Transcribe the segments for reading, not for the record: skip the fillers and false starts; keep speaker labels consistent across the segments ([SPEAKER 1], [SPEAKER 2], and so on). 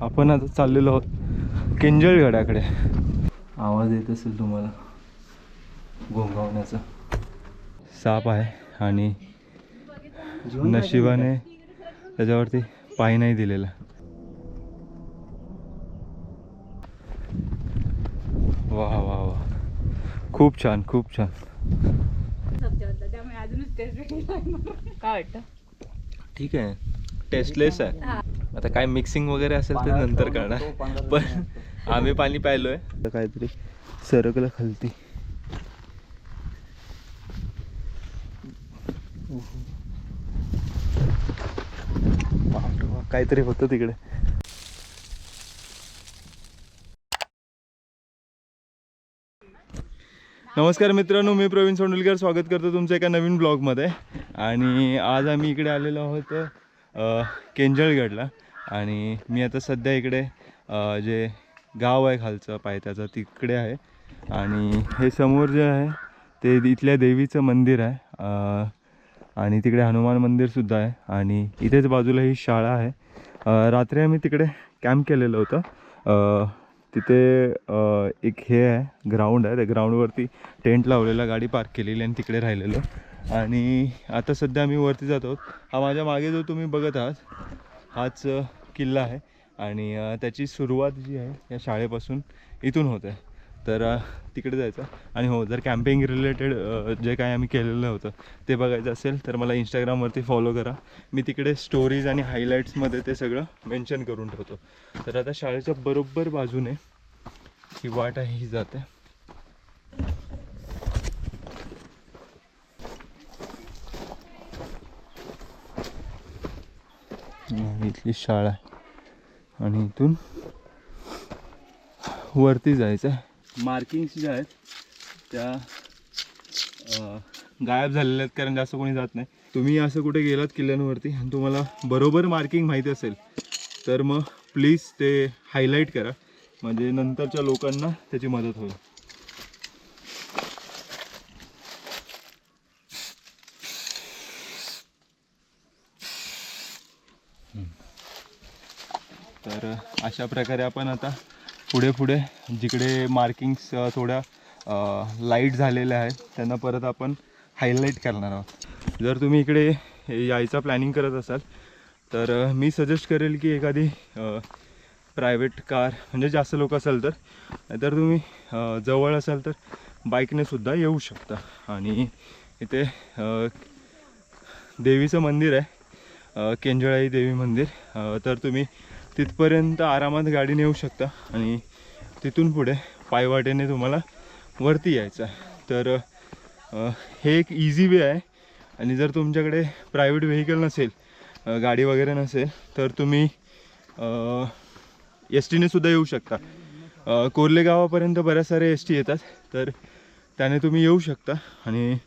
[SPEAKER 1] आपण आता चाललेलो आहोत किंजळगडाकडे. आवाज येत असेल तुम्हाला घोंगावण्याचा. साप आहे आणि नशिबाने त्याच्यावरती पाय नाही दिलेला. वा वा वा, खूप छान खूप छान.
[SPEAKER 2] काय वाटतं?
[SPEAKER 1] ठीक आहे, टेस्टलेस आहे. आता काय मिक्सिंग वगैरे असेल ते नंतर करणार, पण आम्ही पाणी प्यायलोय. काहीतरी सरकलं खालती. काहीतरी होतं तिकडे. नमस्कार मित्रांनो, मी प्रवीण सोंडुलकर स्वागत करतो तुमचं एका नवीन ब्लॉगमध्ये. आणि आज आम्ही इकडे आलेलो आहोत किंजळगडला. आणि मी आता सध्या इकडे जे गाव आहे खालचं पायथ्याचं तिकडे आहे. आणि हे समोर जे आहे ते इथल्या देवीचं मंदिर आहे. आणि तिकडे हनुमान मंदिरसुद्धा आहे. आणि इथेच बाजूला ही शाळा आहे. रात्री आम्ही तिकडे कॅम्प केलेलं होतं. तिथे एक हे आहे, ग्राउंड आहे. त्या ग्राउंडवरती टेंट लावलेला, गाडी पार्क केलेली आणि तिकडे राहिलेलो. आणि आता सध्या आम्ही वरती जात आहोत. हा माझ्या मागे जो तुम्ही बघत आहात हाच किल्ला आहे. आणि त्याची सुरुवात जी आहे या शाळेपासून इथून होते. तर तिकडे जायचं. आणि हो, जर कॅम्पिंग रिलेटेड जे काय आम्ही केलेलं होतं ते बघायचं असेल तर मला इंस्टाग्रामवरती फॉलो करा. मी तिकडे स्टोरीज आणि हायलाईट्समध्ये ते सगळं मेन्शन करून ठेवतो. तर आता शाळेच्या बरोबर बाजूने ही वाट आहे, ही जाते. इथली शाळा आहे आणि इथून वरती जायचं आहे. मार्किंग्स ज्या आहेत त्या गायब झालेल्या आहेत, कारण जास्त कोणी जात नाही. तुम्ही असं कुठे गेलात किल्ल्यांवरती आणि तुम्हाला बरोबर मार्किंग माहिती असेल तर मग प्लीज ते हायलाईट करा, म्हणजे नंतरच्या लोकांना त्याची मदत होईल. तर अशा प्रकारे आपण आता पुढे जिकडे मार्किंग्स थोड्या लाईट झालेल्या आहेत त्यांना परत आपण हायलाईट करणार आहोत. जर तुम्ही इकडे यायचा प्लॅनिंग करत असाल तर मी सजेस्ट करेल की एखादी प्रायव्हेट कार, म्हणजे जास्त लोक असाल तर. नाहीतर तुम्ही जवळ असाल तर बाईकने सुद्धा येऊ शकता. आणि इथे देवीचं मंदिर आहे, किंजळाई देवी मंदिर. तर तुम्ही तिथपर्यंत आरामात गाडीने येऊ शकता आणि तिथून पुढे पायवाटेने तुम्हाला वरती यायचं आहे. तर हे एक इझी वे आहे. आणि जर तुमच्याकडे प्रायव्हेट व्हेकल नसेल, गाडी वगैरे नसेल, तर तुम्ही एस टीने सुद्धा येऊ शकता. कोर्ले गावापर्यंत बऱ्याच सारे एस टी येतात, तर त्याने तुम्ही येऊ शकता. आणि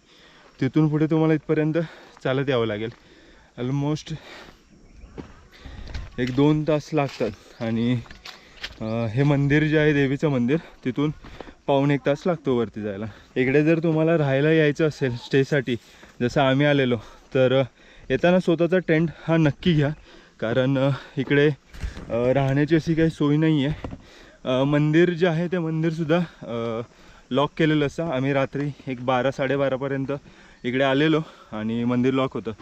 [SPEAKER 1] तिथून पुढे तुम्हाला इथपर्यंत चालत यावं लागेल. ऑलमोस्ट 1-2 तास लागतात. आणि हे मंदिर जे आहे देवीचं मंदिर, तिथून 1-1.25 तास लागतो वरती जायला. इकडे जर तुम्हाला राहायला यायचं असेल स्टेसाठी, जसं आम्ही आलेलो, तर येताना स्वतःचा टेंट हा नक्की घ्या, कारण इकडे राहण्याची अशी काही सोय नाही आहे. मंदिर जे आहे ते मंदिरसुद्धा लॉक केलेलं असतं. आम्ही रात्री 12-12:30पर्यंत इकडे आलेलो आणि मंदिर लॉक होतं.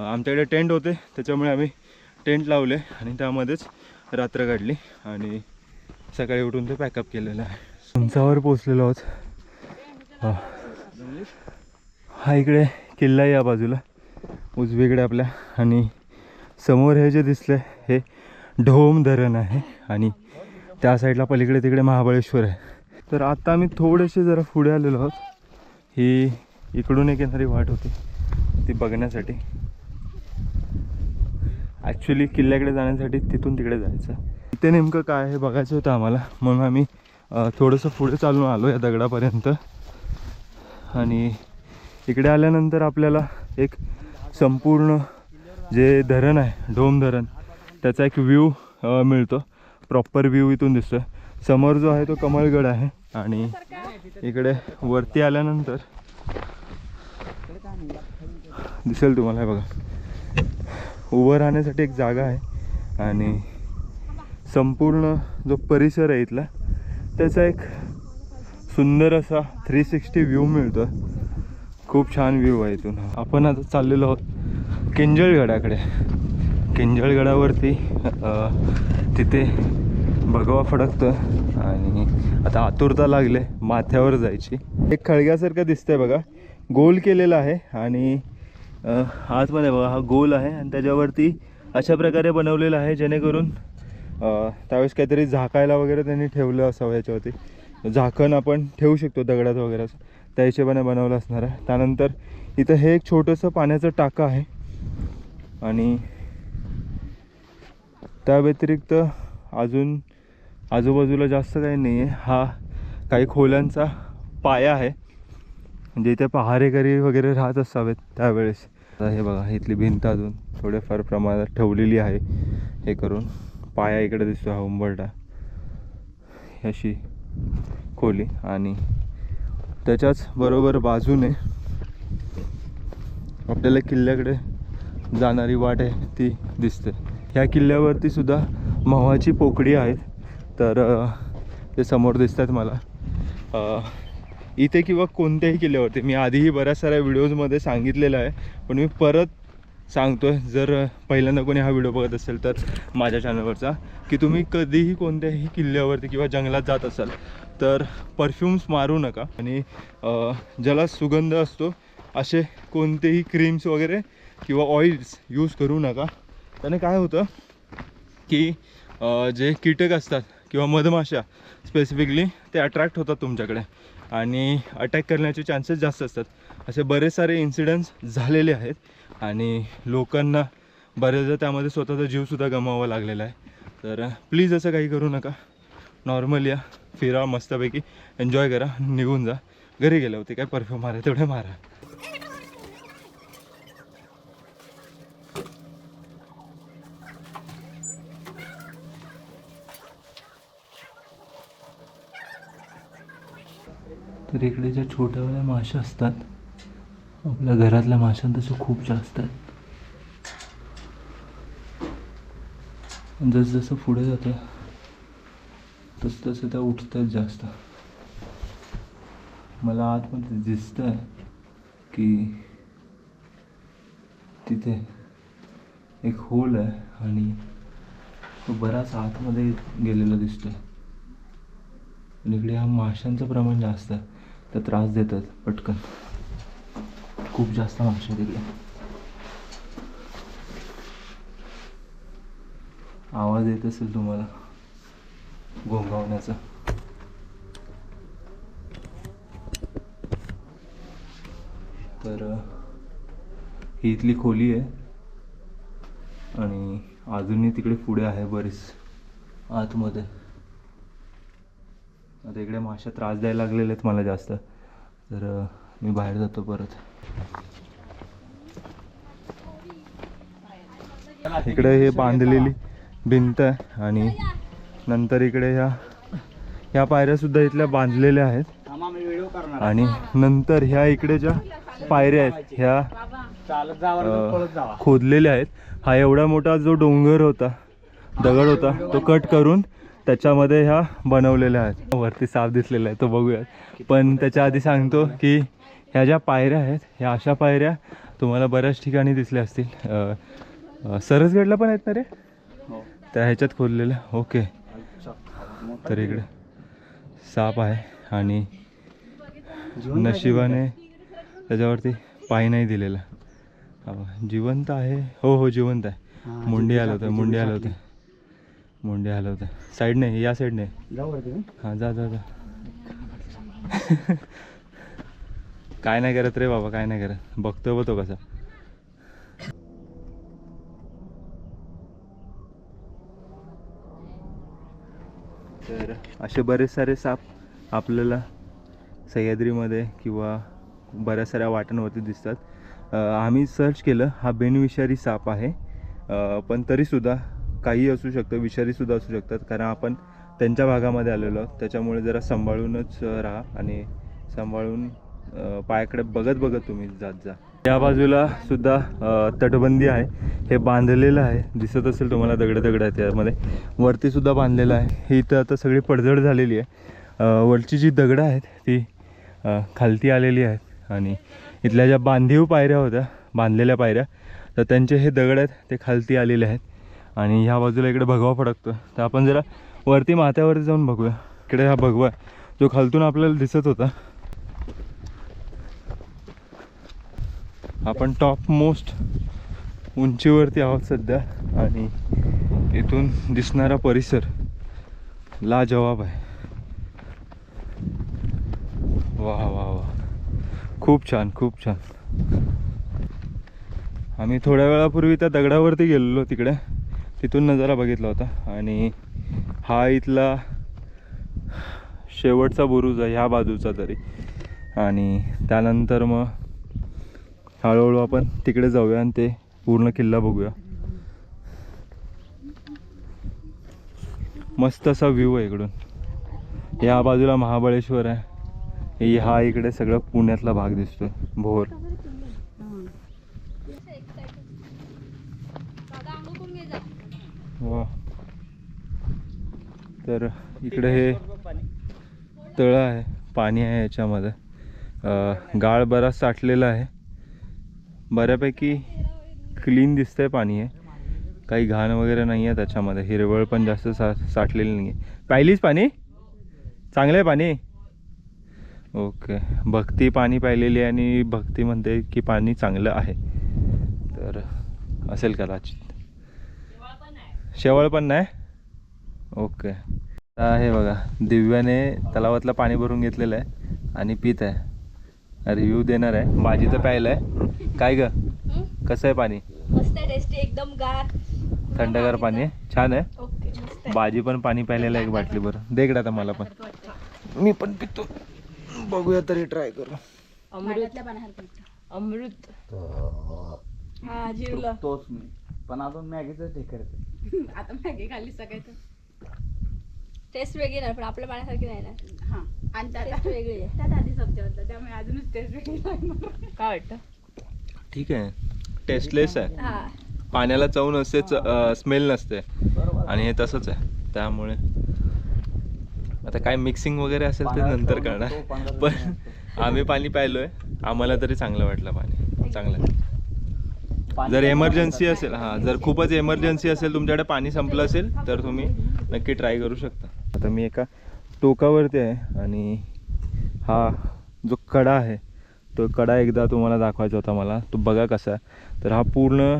[SPEAKER 1] आमच्याकडे टेंट होते, त्याच्यामुळे आम्ही टेंट लावले आणि त्यामध्येच रात्र काढली आणि सकाळी उठून ते पॅकअप केलेलं आहे. उंचावर पोचलेलो आहोत. हा इकडे किल्ला आहे या बाजूला उजवीकडे आपल्या. आणि समोर हे जे दिसलं हे ढोम धरण आहे. आणि त्या साईडला पलीकडे तिकडे महाबळेश्वर आहे. तर आता आम्ही थोडेसे जरा पुढे आलेलो आहोत. ही इकडून एक येणारी वाट होती ती बघण्यासाठी. ॲक्च्युली किल्ल्याकडे जाण्यासाठी तिथून तिकडे जायचं. इथे नेमकं काय आहे बघायचं होतं आम्हाला, म्हणून आम्ही थोडंसं पुढे चालून आलो या दगडापर्यंत. आणि इकडे आल्यानंतर आपल्याला एक संपूर्ण जे धरण आहे, ढोम धरण, त्याचा एक व्ह्यू मिळतो. प्रॉपर व्ह्यू इथून दिसतो. समोर जो आहे तो कमळगड आहे. आणि इकडे वरती आल्यानंतर दिसेल तुम्हाला, हे बघा, उभं राहण्यासाठी एक जागा आहे. आणि संपूर्ण जो परिसर आहे इथला त्याचा एक सुंदर असा 360 व्ह्यू मिळतो. खूप छान व्ह्यू आहे इथून. आपण आता चाललेलो आहोत किंजळगडाकडे. किंजळगडावरती तिथे भगवा फडकतं आणि आता आतुरता लागले माथ्यावर जायची. एक खळग्यासारखं दिसतंय बघा, गोल केलेला आहे आणि आतमध्ये बघा हा गोल आहे आणि त्याच्यावरती अशा प्रकारे बनवलेलं आहे जेणेकरून त्यावेळेस काहीतरी झाकायला वगैरे त्यांनी ठेवलं असावं. याच्यावरती झाकण आपण ठेवू शकतो दगडात वगैरे, त्या हिशोबाने बनवलं असणार आहे. त्यानंतर इथं हे एक छोटंसं पाण्याचं टाकं आहे आणि त्या व्यतिरिक्त अजून आजूबाजूला जास्त काही नाही आहे. हा काही खोल्यांचा पाया आहे, म्हणजे इथे पहारेकरी वगैरे राहत असावेत त्यावेळेस. आता हे बघा इथली भिंत अजून थोड्याफार प्रमाणात ठेवलेली आहे हे करून. पाया इकडे दिसतो हा उंबरठा, अशी खोली आणि त्याच्याच बरोबर बाजूने आपल्याला किल्ल्याकडे जाणारी वाट आहे ती दिसते. ह्या किल्ल्यावरती सुद्धा मवाची पोकळी आहेत, तर ते समोर दिसतात मला. इथे किंवा कोणत्याही किल्ल्यावरती मी आधीही बऱ्याच साऱ्या व्हिडिओजमध्ये सांगितलेलं आहे, पण मी परत सांगतो आहे, जर पहिल्यांदा कोणी हा व्हिडिओ बघत असेल तर माझ्या चॅनलवरचा, की तुम्ही कधीही कोणत्याही किल्ल्यावरती किंवा जंगलात जात असाल तर परफ्यूम्स मारू नका आणि ज्याला सुगंध असतो असे कोणतेही क्रीम्स वगैरे किंवा ऑइल्स यूज करू नका. त्याने काय होतं की जे कीटक असतात किंवा मधमाशा स्पेसिफिकली ते अट्रॅक्ट होतात तुमच्याकडे आणि अटॅक करण्याचे चान्सेस जास्त असतात. असे बरेच सारे इन्सिडेंट्स झालेले आहेत आणि लोकांना बरेचदा त्यामध्ये स्वतःचा जीवसुद्धा गमावावा लागलेला आहे. तर प्लीज असं काही करू नका. नॉर्मल या, फिरा, मस्तपैकी एन्जॉय करा, निघून जा. घरी गेले होते काय परफ्यूम मारा तेवढे मारा. तर इकडे ज्या छोट्यावाल्या माशा असतात आपल्या घरातल्या माशांपेक्षा खूप जास्त आहेत. जसजसं पुढे जातं तसं त्या उठतात जास्त. मला आतमध्ये दिसतंय की तिथे एक होल आहे आणि तो बराच आतमध्ये गेलेला दिसतोय. आणि इकडे ह्या माशांचं प्रमाण जास्त आहे, तर त्रास देतात पटकन. खूप जास्त मासे तिकडे. आवाज येत असेल तुम्हाला घोंगावण्याचा. तर ही इथली खोली आहे आणि अजूनही तिकडे पुढे आहे बरीच आतमध्ये. आता इकडे माशा त्रास द्यायला लागलेले आहेत मला जास्त, तर मी बाहेर जातो परत. इकडे हे बांधलेली भिंत आहे आणि नंतर इकडे ह्या पायऱ्यासुद्धा इथल्या बांधलेल्या आहेत आणि नंतर ह्या इकडे ज्या पायऱ्या आहेत ह्या खोदलेल्या आहेत. हा एवढा मोठा जो डोंगर होता, दगड होता, तो कट करून त्याच्यामध्ये ह्या बनवलेल्या आहेत. वरती साफ दिसलेला आहे तो बघूयात, पण त्याच्या आधी सांगतो की ह्या ज्या पायऱ्या आहेत ह्या अशा पायऱ्या तुम्हाला बऱ्याच ठिकाणी दिसल्या असतील. सरसगडला पण आहेत ना रे त्या ह्याच्यात खोदलेल्या. ओके, तर इकडे साप आहे आणि नशिबाने त्याच्यावरती पाय नाही दिलेला. जिवंत आहे. हो हो जिवंत आहे. मुंडी आलं होतं, मुंडी आलं होतं, मुंडी आलं होतं. साईडने, या साईडने. हां जा जा जा. काय नाही करत रे बाबा, काय नाही करत. बघतोय बघ तो कसा. तर असे बरेच सारे साप आपल्याला सह्याद्रीमध्ये किंवा बऱ्याच साऱ्या वाटांवरती दिसतात. आम्ही सर्च केलं, हा बिनविषारी साप आहे, पण तरीसुद्धा काही असू शकतं, विषारीसुद्धा असू शकतात, कारण आपण त्यांच्या भागामध्ये आलेलो आहोत. त्याच्यामुळे जरा सांभाळूनच राहा आणि सांभाळून पायाकडे बघत बघत तुम्ही जात जा. या बाजूला सुद्धा तटबंदी आहे. हे बांधलेलं आहे, दिसत असेल तुम्हाला, दगड आहेत यामध्ये. वरती सुद्धा बांधलेलं आहे. ही इथं आता सगळी पडझड झालेली आहे. वरची जी दगडं आहेत ती खालती आलेली आहेत आणि इथल्या ज्या बांधीव पायऱ्या होत्या, बांधलेल्या पायऱ्या, तर त्यांचे हे दगड आहेत ते खालती आलेले आहेत. आणि ह्या बाजूला इकडे भगवा फडकतो. तर आपण जरा वरती माथ्यावरती जाऊन बघूया. इकडे हा भगवा जो खालतून आपल्याला दिसत होता. आपण टॉप मोस्ट उंचीवरती आहोत सध्या आणि इथून दिसणारा परिसर लाजवाब आहे. वा वा वा, खूप छान खूप छान. आम्ही थोड्या वेळापूर्वी त्या दगडावरती गेलेलो, तिकडे तिथून नजारा बघितला होता. आणि हा इथला शेवटचा बुरुज आहे ह्या बाजूचा तरी. आणि त्यानंतर मग हळूहळू आपण तिकडे जाऊया आणि ते पूर्ण किल्ला बघूया. मस्त असा व्ह्यू आहे इकडून. या बाजूला महाबळेश्वर आहे. हा इकडे सगळं पुण्यातला भाग दिसतोय, भोर. वा, तर इकडे हे तळं आहे, पाणी आहे याच्यामध्ये. गाळ बराच साठलेला आहे, बऱ्यापैकी क्लीन दिसतंय पाणी आहे, काही घाण वगैरे नाही आहे त्याच्यामध्ये. हिरवळ पण जास्त साठलेली नाही आहे. पाहिलीच पाणी चांगलं आहे पाणी. ओके, भक्ती पाणी पाहिलेली आहे आणि भक्ती म्हणते की पाणी चांगलं आहे, तर असेल कदाचित. शेवाळ पण नाही. ओके, हे बघा, दिव्याने तलावातलं पाणी भरून घेतलेलं आहे आणि पित आहे. रिव्ह्यू देणार आहे. माझी तर प्यायला आहे. काय ग, कसं आहे पाणी?
[SPEAKER 2] मस्त आहे, टेस्टी एकदम, गार
[SPEAKER 1] थंडगार पाणी आहे, छान आहे.
[SPEAKER 2] ओके, मस्त आहे.
[SPEAKER 1] बाजी पण पाणी प्यायलेलं आहे एक बाटली. बरं दे इकडे आता मला पण, मी पण पितो. बघूया तरी, ट्राय करू.
[SPEAKER 2] अमृत अमृत. हा, जिरलं.
[SPEAKER 3] तोच मी पण अजून मॅगीच हे करते.
[SPEAKER 2] आता मॅगी खाल्ली सकाळी. टेस्ट वेगळी नाही, पण आपल्या पाण्यासारखी नाही ना. हा, आणि टेस्ट वेगळी आहे. त्यात आधी सब्जी होता, त्यामुळे अजूनच टेस्ट वेगळी लागणार. काय वाटतं?
[SPEAKER 1] ठीक आहे, टेस्टलेस आहे.
[SPEAKER 2] हा,
[SPEAKER 1] पाण्याला चव नसते, स्मेल नसते, आणि हे तसंच आहे. त्यामुळे आता काय मिक्सिंग वगैरे असेल ते नंतर करणार, पण आम्ही पाणी प्यायलोय, आम्हाला तरी चांगलं वाटलं पाणी. चांगलं आहे. जर एमर्जन्सी असेल, हां, जर खूपच एमर्जन्सी असेल, तुमच्याकडे पाणी संपलं असेल, तर तुम्ही नक्की ट्राय करू शकता. आता मी एका टोकावरती आहे आणि हा जो कडा आहे तो कडा एकदा तुम्हाला दाखवायचा होता मला. तो बघा कसा आहे. तर हा पूर्ण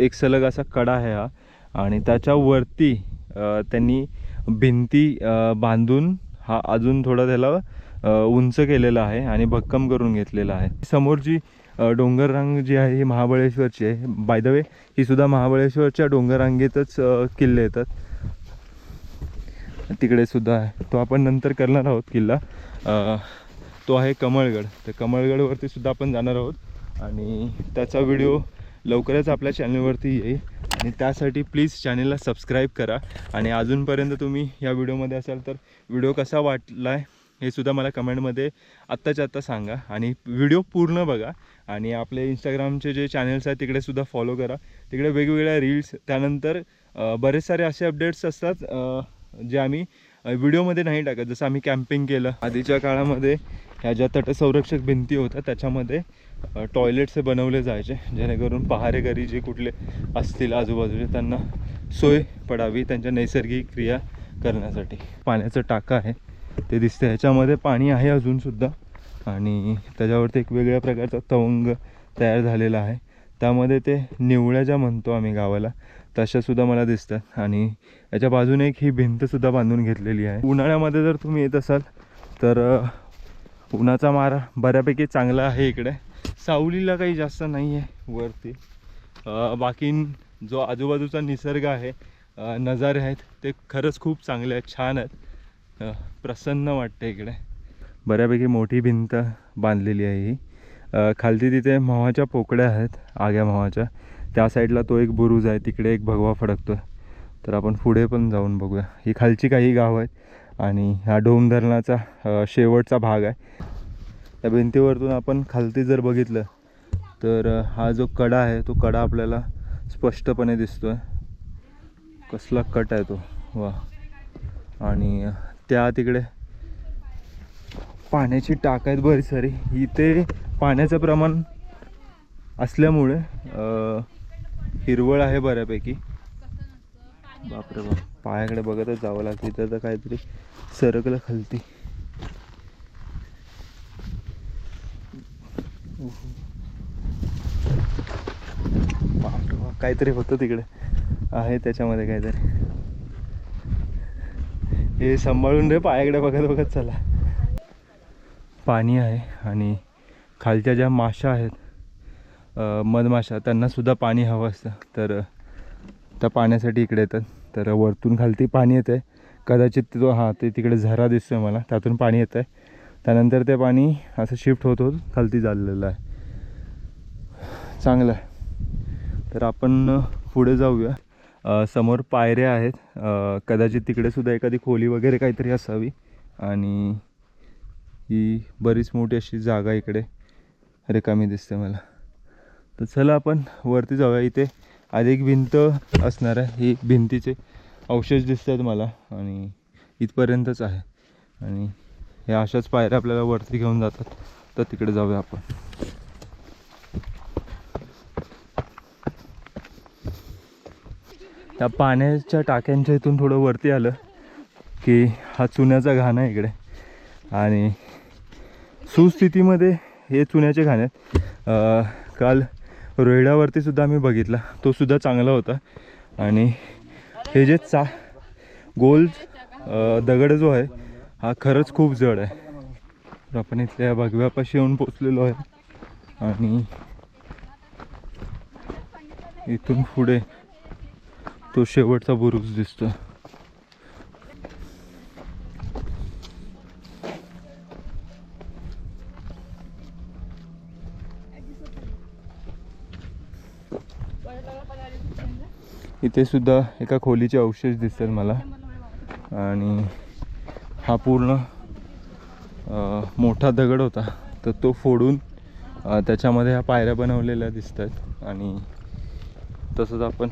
[SPEAKER 1] एक सलग असा कडा आहे हा, आणि त्याच्यावरती त्यांनी भिंती बांधून हा अजून थोडा त्याला उंच केलेला आहे आणि भक्कम करून घेतलेला आहे. समोरची डोंगर रांग जी आहे ही महाबळेश्वरची आहे. बाय द वे, ही सुद्धा महाबळेश्वरच्या डोंगर रांगेतच किल्ले येतात. तिकडे सुद्धा आहे, तो आपण नंतर करणार आहोत किल्ला. तो आहे कमळगड. तर कमळगडवरती सुद्धा आपण जाणार आहोत आणि त्याचा व्हिडिओ लवकरच आपल्या चॅनलवरती येईल. आणि त्यासाठी प्लीज चॅनलला सबस्क्राईब करा. आणि अजूनपर्यंत तुम्ही या व्हिडिओमध्ये असाल तर व्हिडिओ कसा वाटला आहे हे सुद्धा मला कमेंटमध्ये आत्ताच्या आत्ता सांगा. आणि व्हिडिओ पूर्ण बघा. आणि आपले इंस्टाग्रामचे जे चॅनल्स आहेत तिकडे सुद्धा फॉलो करा. तिकडे वेगवेगळ्या रील्स, त्यानंतर बरेच सारे असे अपडेट्स असतात जे आम्ही व्हिडिओमध्ये नाही टाकत. जसं आम्ही कॅम्पिंग केलं आधीच्या काळामध्ये, ह्या ज्या तटसंरक्षक भिंती होत्या त्याच्यामध्ये टॉयलेट्स बनवले जायचे, जेणेकरून पहारेकरी जे कुठले असतील आजूबाजूचे त्यांना सोय पडावी त्यांच्या नैसर्गिक क्रिया करण्यासाठी. पाण्याचं टाका आहे ते दिसतं, ह्याच्यामध्ये पाणी आहे अजूनसुद्धा. आणि त्याच्यावरती एक वेगळ्या प्रकारचा तवंग तयार झालेला आहे. त्यामध्ये ते निवळ्या ज्या म्हणतो आम्ही गावाला, तशासुद्धा मला दिसतात. आणि याच्या बाजूने एक ही भिंतसुद्धा बांधून घेतलेली आहे. उन्हाळ्यामध्ये जर तुम्ही येत असाल तर उन्हाचा मारा बऱ्यापैकी चांगला आहे इकडे. सावलीला काही जास्त नाही आहे वरती. बाकी जो आजूबाजूचा निसर्ग आहे, नजारे आहेत, ते खरंच खूप चांगले आहेत, छान आहेत. प्रसन्न वाटते इकडे. बऱ्यापैकी मोठी भिंत बांधलेली आहे ही. खालती तिथे म्हावाच्या पोकड्या आहेत, आग्या म्हावाच्या. त्या साईडला तो एक बुरुज आहे, तिकडे एक भगवा फडकतो. तर आपण पुढे पण जाऊन बघूया. ही खालची काही गाव आहेत आणि हा डोम धरणाचा शेवटचा भाग आहे. त्या भिंतीवरतून आपण खालती जर बघितलं तर हा जो कडा आहे तो कडा आपल्याला स्पष्टपणे दिसतोय. कसला कट आहे तो, वा. आणि त्या तिकडे पाण्याची टाक आहेत बरीच सारी. इथे पाण्याचं प्रमाण असल्यामुळे हिरवळ आहे बऱ्यापैकी. बापरे बाप, पायाकडे बघतच जावं लागतं. इथं तर काहीतरी सरकलं खालती. बापरे बाप, काहीतरी होतं तिकडे, आहे त्याच्यामध्ये काहीतरी. हे सांभाळून रे, पायाकडे बघत बघत चला. पाणी आहे आणि खालच्या ज्या माशा आहेत मधमाशा, त्यांनासुद्धा पाणी हवं असतं. तर त्या पाण्यासाठी इकडे येतात. तर वरतून खालती पाणी येतं आहे. कदाचित तो ते तिकडे झरा दिसतो आहे मला, त्यातून पाणी येतं आहे. त्यानंतर ते पाणी असं शिफ्ट होत होत खालती चाललेलं आहे. चांगलं आहे. तर आपण पुढे जाऊया. समोर पायऱ्या आहेत. कदाचित तिकडेसुद्धा एखादी खोली वगैरे काहीतरी असावी. आणि ही बरीच मोठी अशी जागा इकडे रिकामी दिसते मला. तर चला आपण वरती जाऊया. इथे अधिक भिंत असणार आहे. ही भिंतीचे अवशेष दिसत आहेत मला आणि इथपर्यंतच आहे. आणि ह्या अशाच पायऱ्या आपल्याला वरती घेऊन जातात. तर तिकडे जाऊया आपण. त्या पाण्याच्या टाक्यांच्या इथून थोडं वरती आलं की हा चुन्याचा घाण आहे इकडे. आणि सुस्थितीमध्ये हे चुन्याचे घाण आहेत. काल रोहिडावरती सुद्धा आम्ही बघितला, तो सुद्धा चांगला होता. आणि हे जे गोल दगड जो आहे हा खरंच खूप जड आहे. तर आपण इथल्या भगव्यापाशी येऊन पोचलेलो आहे. आणि इथून पुढे तो शेवटचा बुरुज दिसतो. इथे सुद्धा एका खोलीचे अवशेष दिसतात मला. आणि हा पूर्ण मोठा दगड होता, तर तो फोडून त्याच्यामध्ये ह्या पायऱ्या बनवलेल्या दिसतात. आणि तसंच आपण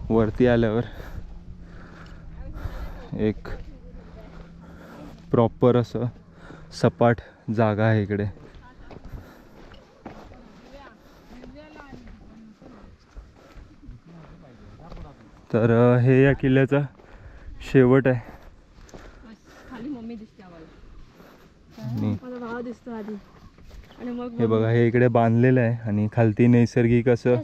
[SPEAKER 1] वरती आल्यावर एक प्रॉपर असं सपाट जागा आहे इकडे. तर हे या किल्ल्याचा शेवट आहे.
[SPEAKER 2] खाली मम्मी दिसते
[SPEAKER 1] आणि
[SPEAKER 2] माझा भाव दिसतो आधी. आणि मग
[SPEAKER 1] हे बघा, हे इकडे बांधलेलं आहे आणि खालती नैसर्गिक असं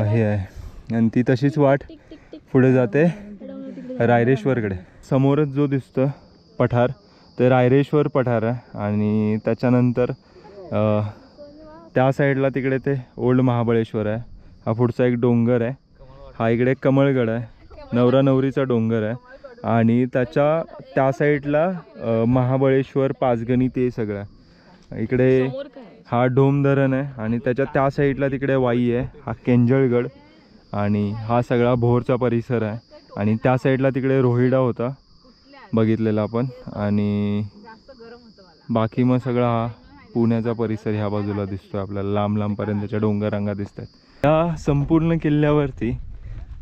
[SPEAKER 1] हे आहे. आणि ती तशीच वाट पुढे जाते रायरेश्वरकडे. समोरच जो दिसतं पठार ते रायरेश्वर पठार आहे. आणि त्याच्यानंतर त्या साईडला तिकडे ते ओल्ड महाबळेश्वर आहे. हा पुढचा एक डोंगर आहे. हा इकडे कमळगड आहे, नवरा नवरीचा डोंगर आहे. आणि त्या साईडला महाबळेश्वर, पाचगणी ते सगळं आहे. इकडे हा ढोम धरण आहे. आणि त्या साईडला तिकडे वाई आहे, हा केंजळगड. आणि हा सगळा भोरचा परिसर आहे. आणि त्या साईडला तिकडे रोहिडा होता बघितलेला आपण. आणि बाकी मग सगळा हा पुण्याचा परिसर ह्या बाजूला दिसतो आपल्याला. लांब लांबपर्यंतच्या डोंगररांगा दिसत आहेत. या संपूर्ण किल्ल्यावरती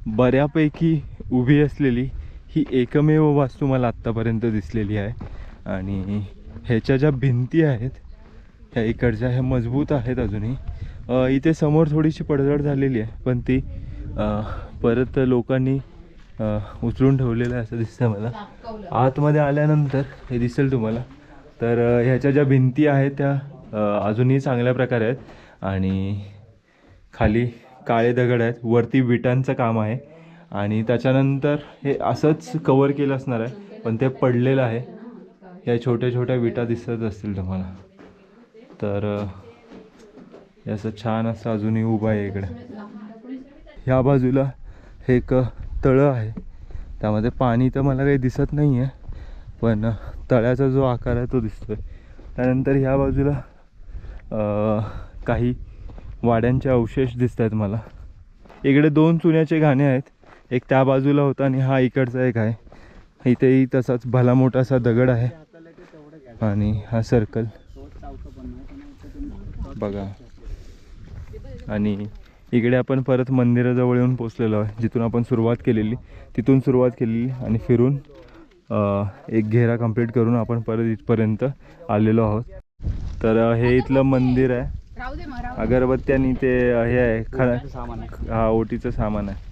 [SPEAKER 1] बऱ्यापैकी उभी असलेली ही एकमेव वास्तू मला आत्तापर्यंत दिसलेली आहे. आणि ह्याच्या ज्या भिंती आहेत ह्या इकडच्या, ह्या मजबूत आहेत अजूनही. इथे समोर थोडीशी पडझड झालेली आहे, पण ती परत लोकांनी उचलून ठेवलेलं आहे असं दिसतं मला. आतमध्ये आल्यानंतर हे दिसेल तुम्हाला. तर ह्याच्या ज्या भिंती आहेत त्या अजूनही चांगल्या प्रकारे आहेत. आणि खाली काळे दगड आहेत, वरती विटांचं काम आहे. आणि त्याच्यानंतर हे असंच कवर केलं असणार आहे, पण ते पडलेलं आहे. या छोट्या छोट्या विटा दिसत असतील तुम्हाला. तर हे असं छान असं अजूनही उभं आहे इकडे. ह्या बाजूला हे एक तळं आहे, त्यामध्ये पाणी तर मला काही दिसत नाही आहे, पण तळ्याचा जो आकार आहे तो दिसतोय. त्यानंतर ह्या बाजूला काही वाड्यांचे अवशेष दिसत आहेत मला. इकडे 2 चुन्याचे घाणे आहेत, एक त्या बाजूला होता आणि हा इकडचा एक आहे. इथेही तसाच भला मोठा असा दगड आहे आणि हा सर्कल. बघा. आणि इकडे आपण परत मंदिराजवळ येऊन पोचलेलो आहे, जिथून आपण सुरुवात केलेली तिथून सुरुवात केलेली आणि फिरून एक घेरा कंप्लीट करून आपण परत इथपर्यंत आलेलो आहोत. तर हे इथलं मंदिर आहे. अगरबत्ती आणि ते हे आहे हा ओटीचं सामान आहे.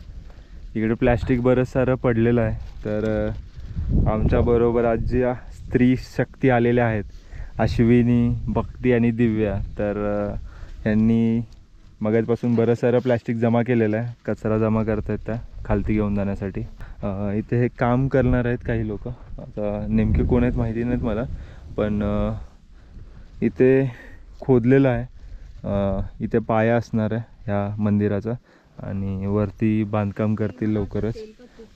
[SPEAKER 1] इकडे प्लॅस्टिक बरंच सारं पडलेलं आहे. तर आमच्याबरोबर आज ज्या स्त्री शक्ती आलेल्या आहेत, अश्विनी, भक्ती आणि दिव्या, तर यांनी मगाचपासून बरंच सारं प्लॅस्टिक जमा केलेलं आहे. कचरा जमा करत आहेत त्या खालती घेऊन जाण्यासाठी. इथे हे काम करणार आहेत काही लोक. आता नेमके कोण आहेत माहिती नाहीत मला, पण इथे खोदलेलं आहे. इथे पाया असणार आहे ह्या मंदिराचा आणि वरती बांधकाम करतील लवकरच.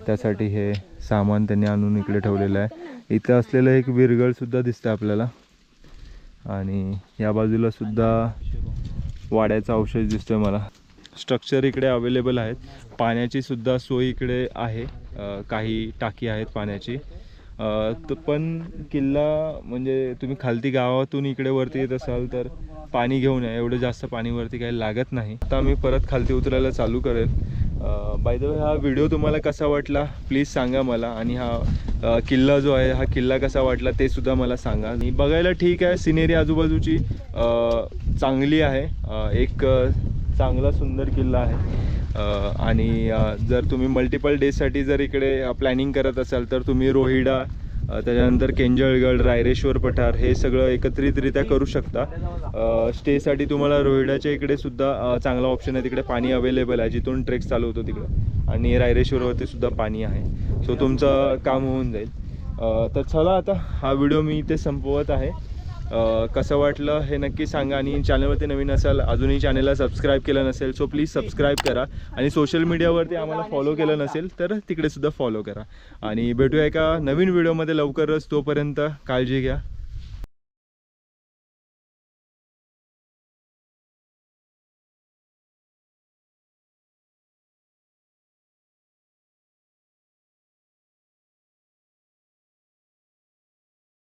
[SPEAKER 1] त्यासाठी हे सामान त्यांनी आणून इकडे ठेवलेलं आहे. इथं असलेलं एक विरगळसुद्धा दिसतं आपल्याला आणि या बाजूला सुद्धा वाड्याचा अवशेष दिसतोय मला. स्ट्रक्चर इकडे अवेलेबल आहेत. पाण्याची सुद्धा सोय इकडे आहे. काही टाकी आहेत पाण्याची. पण किल्ला म्हणजे तुम्ही खालती गावातून इकडे वरती येत असाल तर पाणी घेऊन या. एवढं जास्त पाणी वरती काही लागत नाही. आता मी परत खालती उतरायला चालू करेन. बाय द वे हा व्हिडिओ तुम्हाला कसा वाटला प्लीज सांगा मला. आणि हा किल्ला जो आहे हा किल्ला कसा वाटला ते सुद्धा मला सांगा. आणि बघायला ठीक आहे, सिनेरी आजूबाजूची चांगली आहे. एक चांगला सुंदर किल्ला आहे. आणि जर तुम्ही मल्टिपल डेजसाठी जर इकडे प्लॅनिंग करत असाल तर तुम्ही रोहिडा, त्याच्यानंतर केंजळगड, रायरेश्वर पठार हे सगळं एकत्रितरित्या करू शकता. स्टेसाठी तुम्हाला रोहिडाच्या इकडे सुद्धा चांगला ऑप्शन आहे. तिकडे पाणी अवेलेबल आहे, जिथून ट्रेक्स चालू होतो तिकडे. आणि रायरेश्वरवरती सुद्धा पाणी आहे. सो तुमचं काम होऊन जाईल. तर चला आता हा व्हिडिओ मी इथे संपवत आहे. कसं वाटलं हे नक्की सांगा. आणि चॅनलवरती नवीन असाल, अजूनही चॅनलला सबस्क्राईब केलं नसेल सो प्लीज सबस्क्राईब करा. आणि सोशल मीडियावरती आम्हाला फॉलो केलं नसेल तर तिकडे सुद्धा फॉलो करा. आणि भेटूया एका नवीन व्हिडिओमध्ये लवकरच. तोपर्यंत काळजी घ्या.